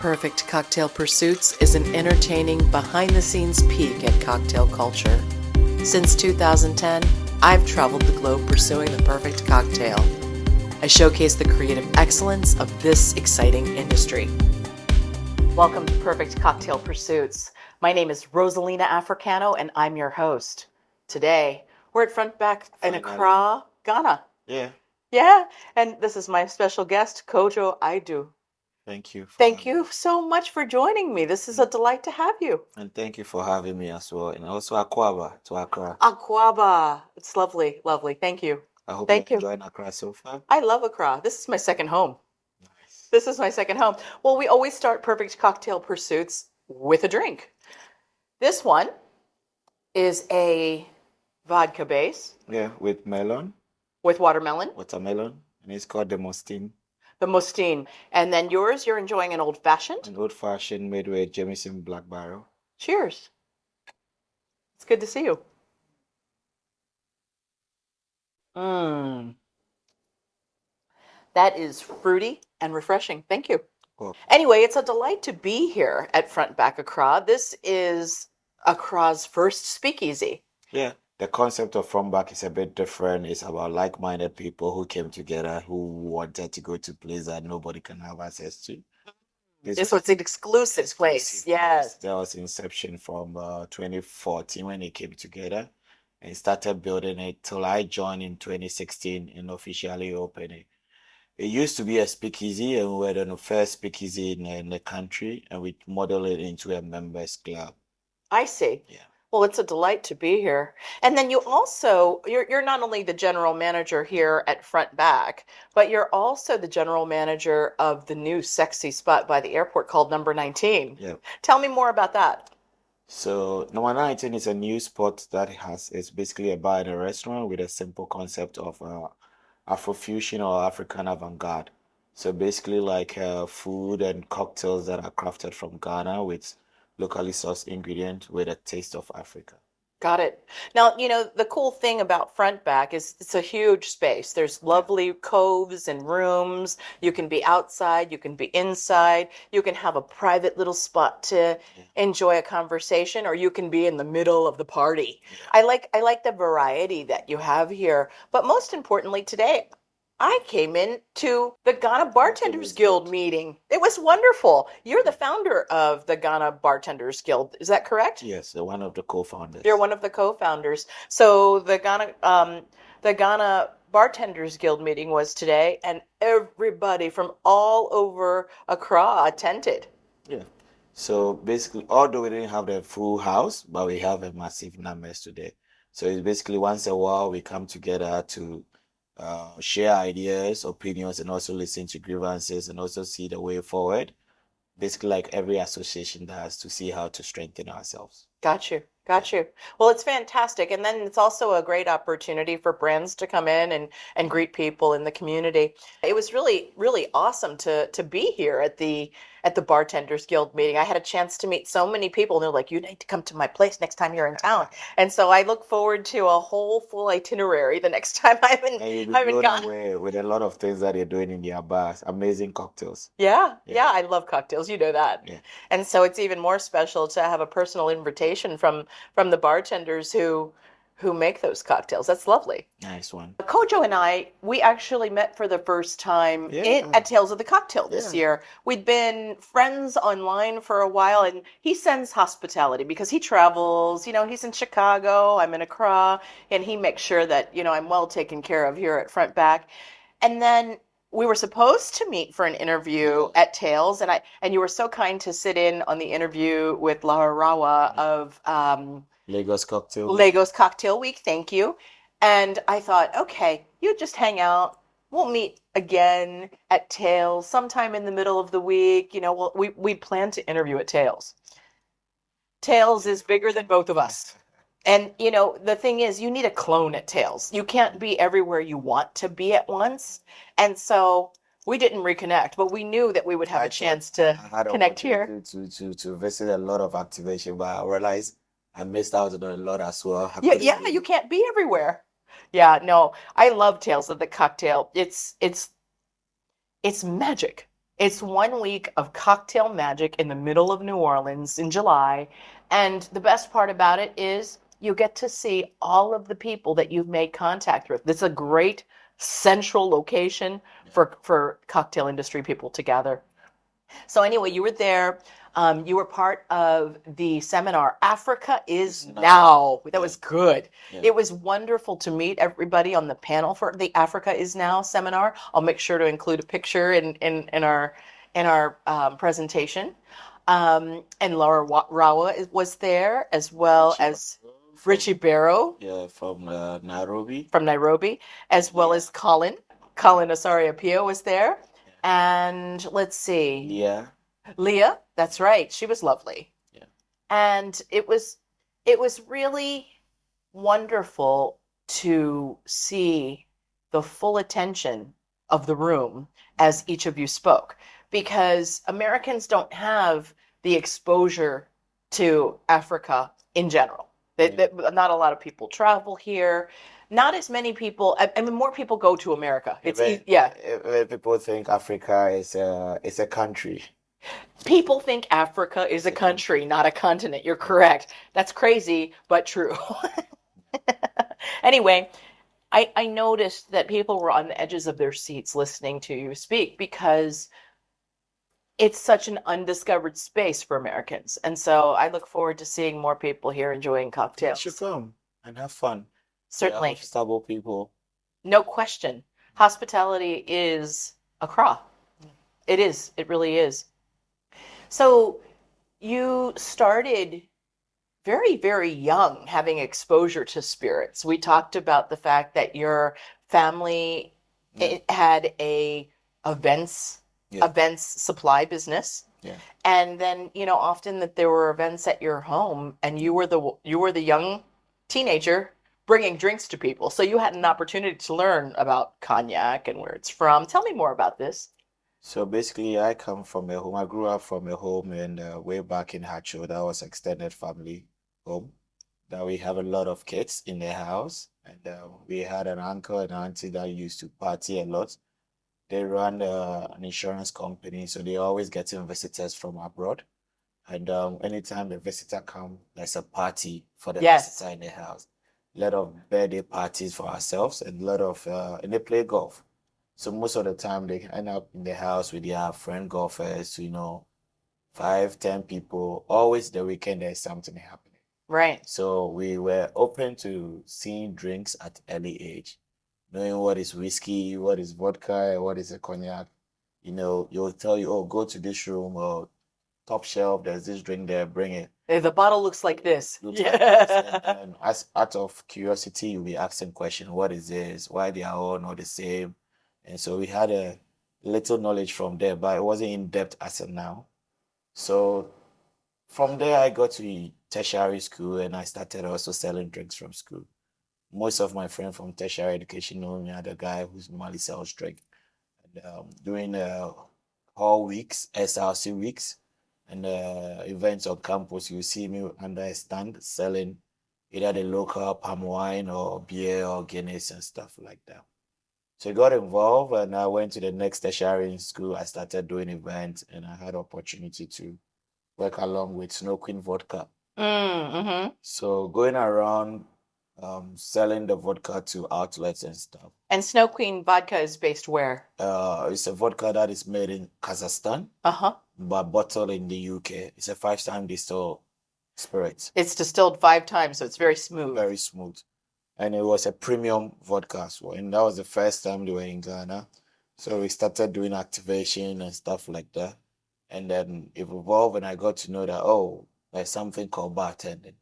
Perfect Cocktail Pursuits is an entertaining, behind-the-scenes peek at cocktail culture. Since 2010, I've traveled the globe pursuing the perfect cocktail. I showcase the creative excellence of this exciting industry. Welcome to Perfect Cocktail Pursuits. My name is Rosalina Africano, and I'm your host. Today, we're at Front Back in Accra, Ghana. Yeah, and this is my special guest, Kojo Aidoo. Thank you. Thank you so much for joining me. This is a delight to have you. And thank you for having me as well. And also Aquaba to Accra. Aquaba. It's lovely, lovely. Thank you. I hope Thank you're you. enjoying Accra so far. I love Accra. This is my second home. Nice. This is my second home. Well, we always start Perfect Cocktail Pursuits with a drink. This one is a vodka base Yeah, with melon, with watermelon, watermelon, and it's called the Mostine. the Mostine. And then yours, you're enjoying an old-fashioned. An old fashioned made with Jameson Black Barrel. Cheers. It's good to see you. That is fruity and refreshing. Thank you. Cool. Anyway, it's a delight to be here at Front Back Accra. This is Accra's first speakeasy. Yeah. The concept of From Back is a bit different. It's about like-minded people who came together who wanted to go to a place that nobody can have access to. So it's an exclusive place. Yes. There was inception from 2014 when it came together and started building it till I joined in 2016 and officially opened it. It used to be a speakeasy and we were the first speakeasy in the country and we modeled it into a members club. I see. Yeah. Well, it's a delight to be here. And then you're not only the general manager here at Front Back, but you're also the general manager of the new sexy spot by the airport called Number 19. Yeah. Tell me more about that. So Number 19 is a new spot that it's basically a bar and a restaurant with a simple concept of Afrofusion or African avant-garde. So basically like food and cocktails that are crafted from Ghana with locally sourced ingredients with a taste of Africa. Got it. Now, the cool thing about Front Back is it's a huge space. There's lovely coves and rooms. You can be outside, you can be inside, you can have a private little spot to enjoy a conversation, or you can be in the middle of the party. I like the variety that you have here. But most importantly, today, I came in to the Ghana Bartenders Guild meeting. It was wonderful. You're the founder of the Ghana Bartenders Guild. Is that correct? Yes, one of the co-founders. You're one of the co-founders. So the Ghana Bartenders Guild meeting was today, and everybody from all over Accra attended. Yeah. So basically, although we didn't have the full house, but we have a massive numbers today. So it's basically once a while we come together to share ideas, opinions, and also listen to grievances and also see the way forward. Basically, like every association does to see how to strengthen ourselves. Got you. Well, it's fantastic. And then it's also a great opportunity for brands to come in and greet people in the community. It was really, really awesome to be here at the Bartenders Guild meeting. I had a chance to meet so many people, and they're like, you need to come to my place next time you're in town. And so I look forward to a whole full itinerary the next time I'm in Ghana. Away with a lot of things that they're doing in their bars. Amazing cocktails. Yeah, I love cocktails. You know that. Yeah. And so it's even more special to have a personal invitation from the bartenders who make those cocktails. That's lovely. Nice one. Kojo and we actually met for the first time at Tales of the Cocktail this year. We'd been friends online for a while, and he sends hospitality because he travels. He's in Chicago, I'm in Accra, and he makes sure that, I'm well taken care of here at Front Back. And then we were supposed to meet for an interview at Tales, and you were so kind to sit in on the interview with Laharawa of Lagos Cocktail Week. Thank you. And I thought, okay, you just hang out. We'll meet again at Tales sometime in the middle of the week. We plan to interview at Tales. Tales is bigger than both of us. And, the thing is, you need a clone at Tales. You can't be everywhere you want to be at once. And so we didn't reconnect, but we knew that we would have a chance to connect here. To visit a lot of activation, but I realized I missed out on a lot as well. Yeah, you can't be everywhere. Yeah, no, I love Tales of the Cocktail. It's magic. It's 1 week of cocktail magic in the middle of New Orleans in July. And the best part about it is you get to see all of the people that you've made contact with. This is a great central location for cocktail industry people to gather. So anyway, you were there. You were part of the seminar. Africa is now. That was good. Yeah. It was wonderful to meet everybody on the panel for the Africa is Now seminar. I'll make sure to include a picture in our presentation. And Laura Rawa was there, as well as Richie Barrow Yeah, from Nairobi. from Nairobi, as well as Colin Osorio Pio was there. And let's see. Yeah. Leah, that's right. She was lovely. Yeah. And it was really wonderful to see the full attention of the room as each of you spoke, because Americans don't have the exposure to Africa in general. Not a lot of people travel here. Not as many people. I mean, more people go to America. When people think Africa is a country. People think Africa is a country, not a continent. You're correct. That's crazy, but true. Anyway, I noticed that people were on the edges of their seats listening to you speak, because it's such an undiscovered space for Americans. And so I look forward to seeing more people here enjoying You cocktails. should come and have fun. Certainly. Yeah, hospitable people. No question. Hospitality is Accra. It is. It really is. So you started very, very young having exposure to spirits. We talked about the fact that your family had a events supply business. Yeah. And then, often that there were events at your home, and you were the young teenager bringing drinks to people. So you had an opportunity to learn about cognac and where it's from. Tell me more about this. So basically, I come from a home. I grew up from a home and way back in Hacho. That was extended family home. That we have a lot of kids in the house, and we had an uncle and auntie that used to party a lot. They run an insurance company, so they always getting visitors from abroad. And anytime the visitor come, there's a party for the visitor in the house. A lot of birthday parties for ourselves, and a lot of and they play golf. So most of the time they end up in the house with their friend golfers, 5, 10 people. Always the weekend there's something happening. Right. So we were open to seeing drinks at early age, knowing what is whiskey, what is vodka, what is a cognac. You'll tell you, oh, go to this room or top shelf, there's this drink there, bring it. The bottle looks like this. Looks like this. And as out of curiosity, you'll be asking questions, what is this? Why they are all not the same? And so we had a little knowledge from there, but it wasn't in depth as of now. So from there, I got to tertiary school, and I started also selling drinks from school. Most of my friends from tertiary education know me as the guy who normally sells drink. And during hall weeks, SRC weeks, and events on campus, you see me under a stand selling either the local palm wine or beer or Guinness and stuff like that. So I got involved, and I went to the next tertiary in school. I started doing events, and I had opportunity to work along with Snow Queen Vodka. Mm-hmm. So going around selling the vodka to outlets and stuff. And Snow Queen vodka is based where? It's a vodka that is made in Kazakhstan, but bottled in the UK. It's a 5-time distilled spirit. It's distilled 5 times, so it's very smooth. Very smooth. And it was a premium vodka as well. And that was the first time they were in Ghana. So we started doing activation and stuff like that. And then it evolved, and I got to know that, oh, there's something called bartending,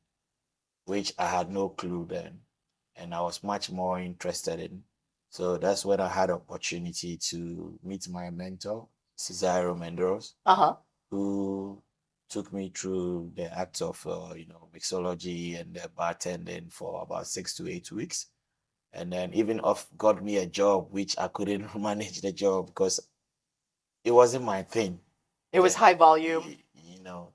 which I had no clue then. And I was much more interested in. So that's when I had opportunity to meet my mentor, Cesaro Mendoros, who took me through the act of, mixology and bartending for about 6 to 8 weeks. And then even got me a job, which I couldn't manage the job because it wasn't my thing. It was high volume.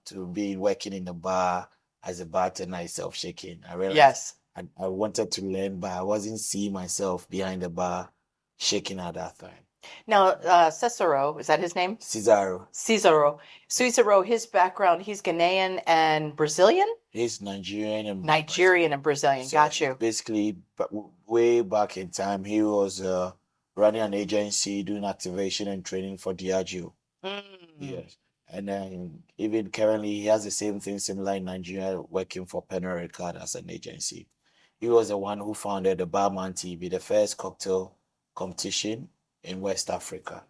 To be working in the bar as a bartender, self-shaking. I realized I wanted to learn, but I wasn't seeing myself behind the bar shaking at that time. Now, Cicero, is that his name? Cesaro. Cicero, his background, he's Ghanaian and Brazilian? He's Nigerian and Nigerian and Brazilian. so Got you. basically, but way back in time, he was running an agency doing activation and training for Diageo. Mm. Yes. And then even currently, he has the same thing similar in Nigeria, working for Pernod Ricard as an agency. He was the one who founded the Barman TV, the first cocktail competition in West Africa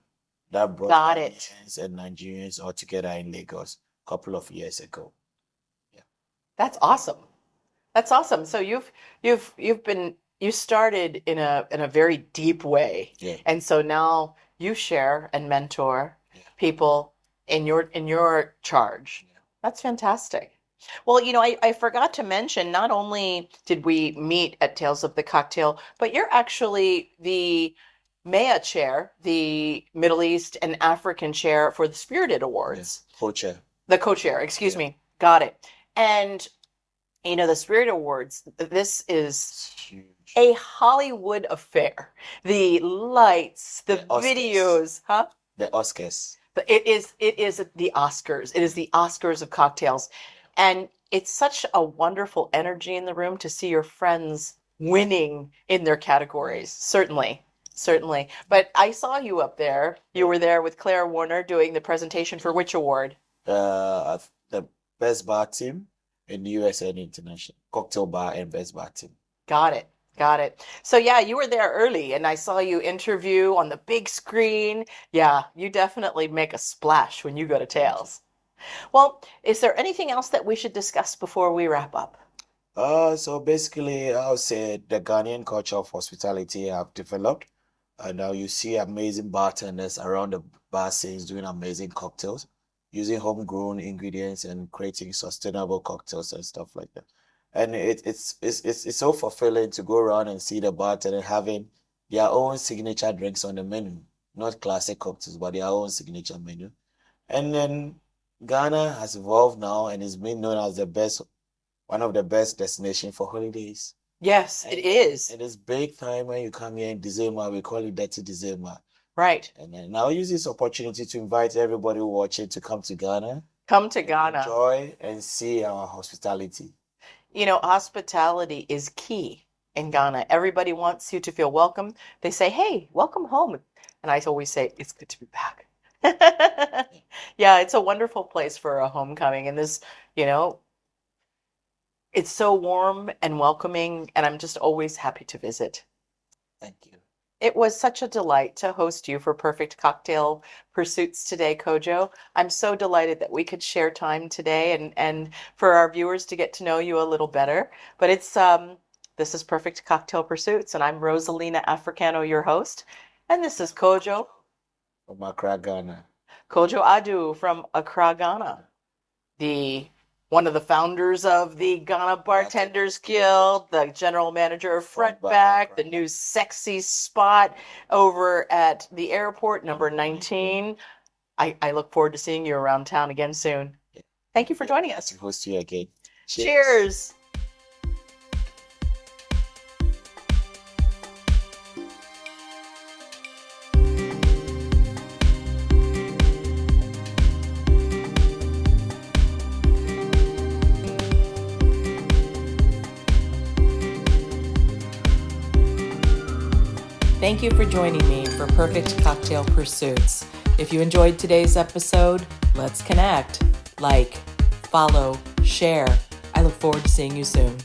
that brought Got it. Ghanaians and Nigerians all together in Lagos a couple of years ago. Yeah. That's awesome. That's awesome. So you started in a very deep way. Yeah. And so now you share and mentor Yeah. people in your charge. Yeah. That's fantastic. Well, I forgot to mention, not only did we meet at Tales of the Cocktail, but you're actually the MEA chair, the Middle East and African chair for the Spirited Yeah. Awards. Co-chair. The co-chair, excuse Yeah. me. Got it. And the Spirit Awards, this is It's huge. a Hollywood affair. The lights, the The Oscars. videos, huh? The Oscars. But it is the Oscars. It is the Oscars of cocktails. And it's such a wonderful energy in the room to see your friends winning in their categories. Certainly. Certainly. But I saw you up there. You were there with Claire Warner doing the presentation for which award? The best bar team in the US and international. Cocktail bar and best bar team. Got it. Got it. So yeah, you were there early and I saw you interview on the big screen. Yeah, you definitely make a splash when you go to Thank you. Tales. Well, is there anything else that we should discuss before we wrap up? So basically, I would say the Ghanaian culture of hospitality have developed, and now you see amazing bartenders around the bar scenes doing amazing cocktails, using homegrown ingredients and creating sustainable cocktails and stuff like that. And it's so fulfilling to go around and see the bartender having their own signature drinks on the menu, not classic cocktails, but their own signature menu. And then Ghana has evolved now and is being known as one of the best destinations for holidays. Yes, it And is. it is big time when you come here in December. We call it Dirty December. Right. And then I'll use this opportunity to invite everybody watching to come to Ghana Come to and Ghana. enjoy and see our hospitality. Hospitality is key in Ghana. Everybody wants you to feel welcome. They say, "Hey, welcome home." And I always say, "It's good to be back." Yeah, it's a wonderful place for a homecoming. And you know, it's so warm and welcoming, and I'm just always happy to visit. Thank you. It was such a delight to host you for Perfect Cocktail Pursuits today, Kojo. I'm so delighted that we could share time today and for our viewers to get to know you a little better. But this is Perfect Cocktail Pursuits, and I'm Rosalina Africano, your host. And this is Kojo From Accra, Ghana. Kojo Aidoo from Accra, Ghana, one of the founders of the Ghana Bartenders Guild, the general manager of Frontback, the new sexy spot over at the airport, number 19. I look forward to seeing you around town again soon. Thank you for joining us. To host you again. Cheers. Thank you for joining me for Perfect Cocktail Pursuits. If you enjoyed today's episode, let's connect. Like, follow, share. I look forward to seeing you soon.